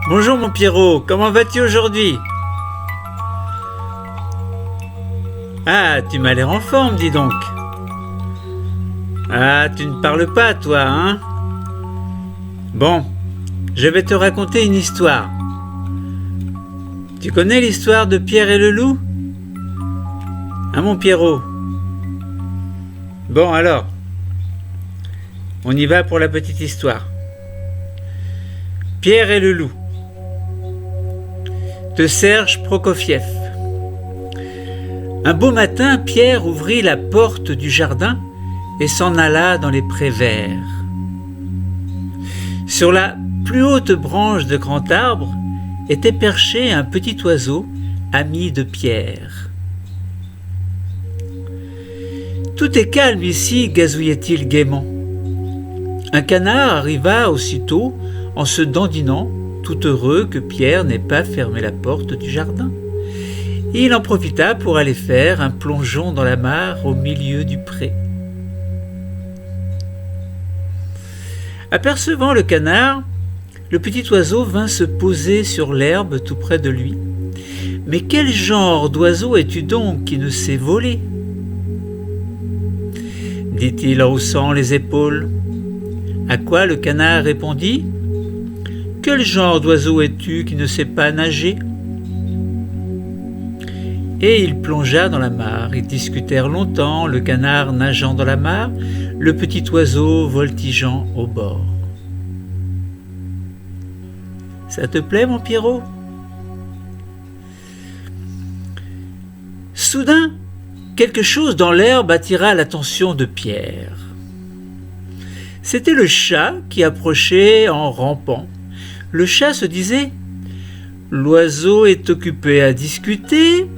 Bonjour mon Pierrot, comment vas-tu aujourd'hui? Ah, tu m'as l'air en forme, dis donc. Ah, tu ne parles pas, toi, hein? Bon, je vais te raconter une histoire. Tu connais l'histoire de Pierre et le loup? Hein, mon Pierrot? Bon, alors, on y va pour la petite histoire. Pierre et le loup, de Serge Prokofiev. Un beau matin, Pierre ouvrit la porte du jardin et s'en alla dans les prés verts. Sur la plus haute branche de grand arbre était perché un petit oiseau, ami de Pierre. « Tout est calme ici, gazouillait-il gaiement. Un canard arriva aussitôt en se dandinant, tout heureux que Pierre n'ait pas fermé la porte du jardin. Il en profita pour aller faire un plongeon dans la mare au milieu du pré. Apercevant le canard, le petit oiseau vint se poser sur l'herbe tout près de lui. « Mais quel genre d'oiseau es-tu donc qui ne sait voler ?» dit-il en haussant les épaules. À quoi le canard répondit: « Quel genre d'oiseau es-tu qui ne sait pas nager ?» Et il plongea dans la mare. Ils discutèrent longtemps, le canard nageant dans la mare, le petit oiseau voltigeant au bord. Ça te plaît, mon Pierrot? Soudain, quelque chose dans l'herbe attira l'attention de Pierre. C'était le chat qui approchait en rampant. Le chat se disait: « L'oiseau est occupé à discuter,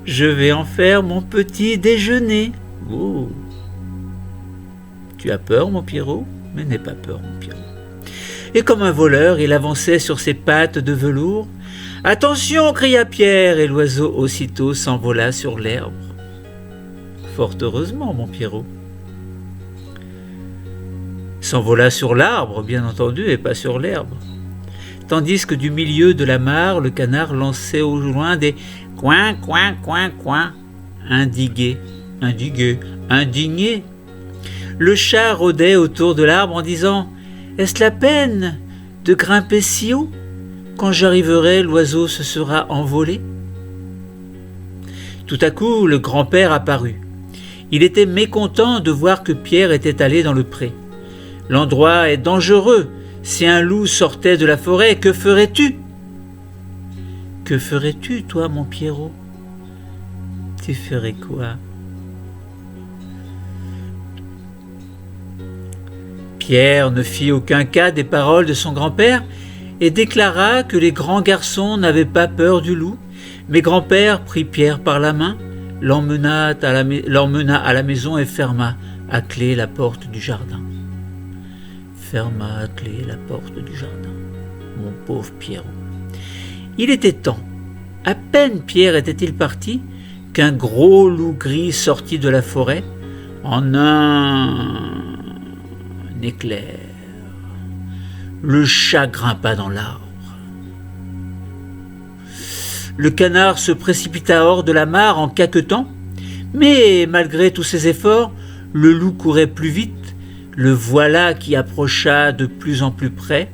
je vais en faire mon petit déjeuner. » Oh. Tu as peur, mon Pierrot? Mais n'aie pas peur, mon Pierrot. Et comme un voleur, il avançait sur ses pattes de velours. « Attention !» cria Pierre, et l'oiseau aussitôt s'envola sur l'herbe. Fort heureusement, mon Pierrot. S'envola sur l'arbre, bien entendu, et pas sur l'herbe. Tandis que du milieu de la mare, le canard lançait au loin des « coin, coin, coin, coin », indigné. Le chat rôdait autour de l'arbre en disant: « Est-ce la peine de grimper si haut? Quand j'arriverai, l'oiseau se sera envolé. » Tout à coup, le grand-père apparut. Il était mécontent de voir que Pierre était allé dans le pré. « L'endroit est dangereux. Si un loup sortait de la forêt, que ferais-tu ?»« Que ferais-tu, toi, mon Pierrot ?»« Tu ferais quoi ?» Pierre ne fit aucun cas des paroles de son grand-père et déclara que les grands garçons n'avaient pas peur du loup. Mais grand-père prit Pierre par la main, l'emmena à la maison et ferma à clé la porte du jardin. Ferma à clé la porte du jardin. Mon pauvre Pierrot. Il était temps. À peine Pierre était-il parti qu'un gros loup gris sortit de la forêt en un éclair. Le chat grimpa dans l'arbre. Le canard se précipita hors de la mare en caquetant, mais malgré tous ses efforts, le loup courait plus vite. Le voilà qui approcha de plus en plus près.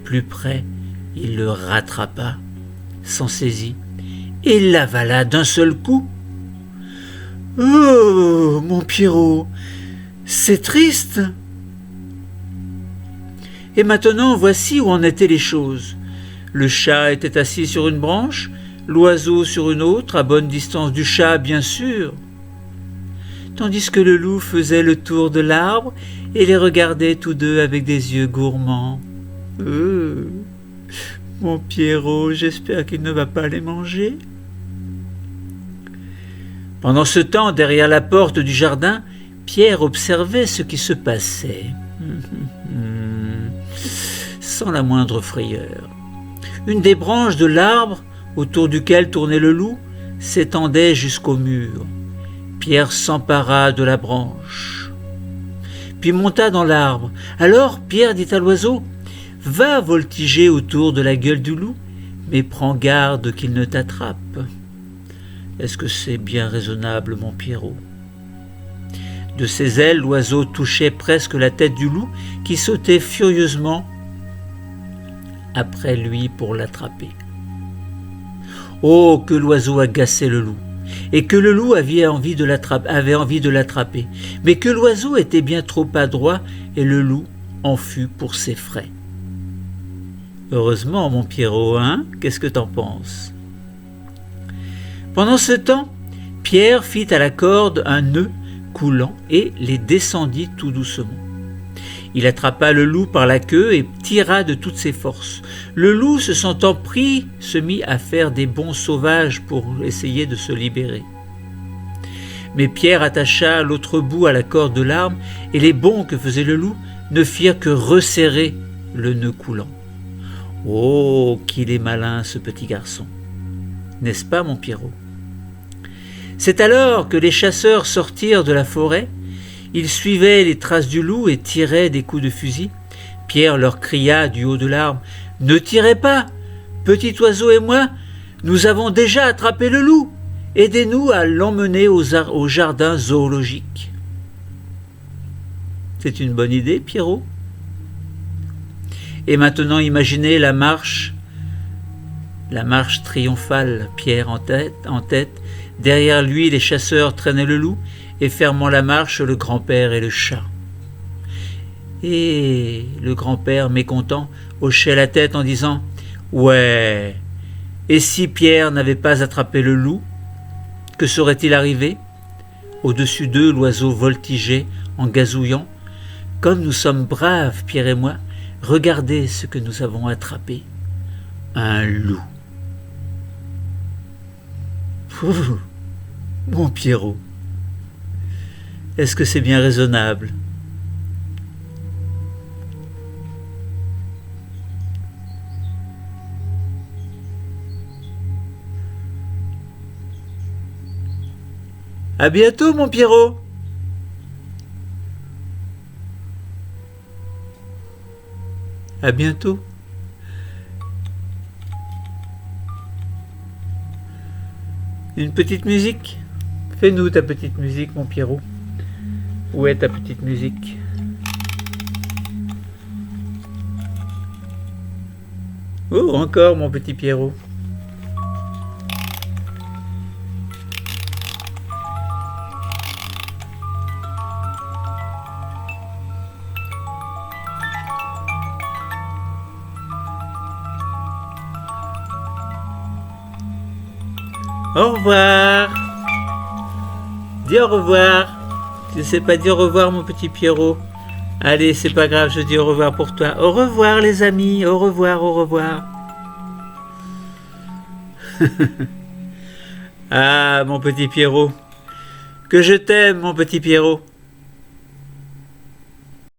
Plus près, il le rattrapa, s'en saisit et l'avala d'un seul coup. « Oh, mon Pierrot, c'est triste !» Et maintenant, voici où en étaient les choses. Le chat était assis sur une branche, l'oiseau sur une autre, à bonne distance du chat, bien sûr, tandis que le loup faisait le tour de l'arbre et les regardait tous deux avec des yeux gourmands. Mon Pierrot, j'espère qu'il ne va pas les manger. » Pendant ce temps, derrière la porte du jardin, Pierre observait ce qui se passait, sans la moindre frayeur. Une des branches de l'arbre autour duquel tournait le loup s'étendait jusqu'au mur. Pierre s'empara de la branche. puis monta dans l'arbre. Alors Pierre dit à l'oiseau, « Va voltiger autour de la gueule du loup, mais prends garde qu'il ne t'attrape. » Est-ce que c'est bien raisonnable, mon Pierrot ? De ses ailes, l'oiseau touchait presque la tête du loup, qui sautait furieusement après lui pour l'attraper. Oh, que l'oiseau agaçait le loup, et que le loup avait envie de l'attraper, mais que l'oiseau était bien trop adroit, et le loup en fut pour ses frais. Heureusement, mon Pierrot, hein ? Qu'est-ce que t'en penses ? Pendant ce temps, Pierre fit à la corde un nœud coulant et les descendit tout doucement. Il attrapa le loup par la queue et tira de toutes ses forces. Le loup, se sentant pris, se mit à faire des bonds sauvages pour essayer de se libérer. Mais Pierre attacha l'autre bout à la corde de l'arbre et les bonds que faisait le loup ne firent que resserrer le nœud coulant. Oh, qu'il est malin ce petit garçon, n'est-ce pas mon Pierrot ? C'est alors que les chasseurs sortirent de la forêt. Ils suivaient les traces du loup et tiraient des coups de fusil. Pierre leur cria du haut de l'arbre, « Ne tirez pas, petit oiseau et moi, nous avons déjà attrapé le loup. Aidez-nous à l'emmener au jardin zoologique. » C'est une bonne idée, Pierrot ? Et maintenant, imaginez la marche triomphale, Pierre en tête. Derrière lui, les chasseurs traînaient le loup, et fermant la marche, le grand-père et le chat. Et le grand-père, mécontent, hochait la tête en disant « Ouais, et si Pierre n'avait pas attrapé le loup, que serait-il arrivé ?» Au-dessus d'eux, l'oiseau voltigeait en gazouillant. « Comme nous sommes braves, Pierre et moi, regardez ce que nous avons attrapé. Un loup. » Ouh, mon Pierrot, est-ce que c'est bien raisonnable ? À bientôt, mon Pierrot. À bientôt. Une petite musique ? Fais-nous ta petite musique, mon Pierrot. Où est ta petite musique ? Oh, encore, mon petit Pierrot. Au revoir. Dis au revoir. Je ne sais pas dire au revoir, mon petit Pierrot. Allez, c'est pas grave, je dis au revoir pour toi. Au revoir, les amis. Au revoir, au revoir. Ah, mon petit Pierrot. Que je t'aime, mon petit Pierrot.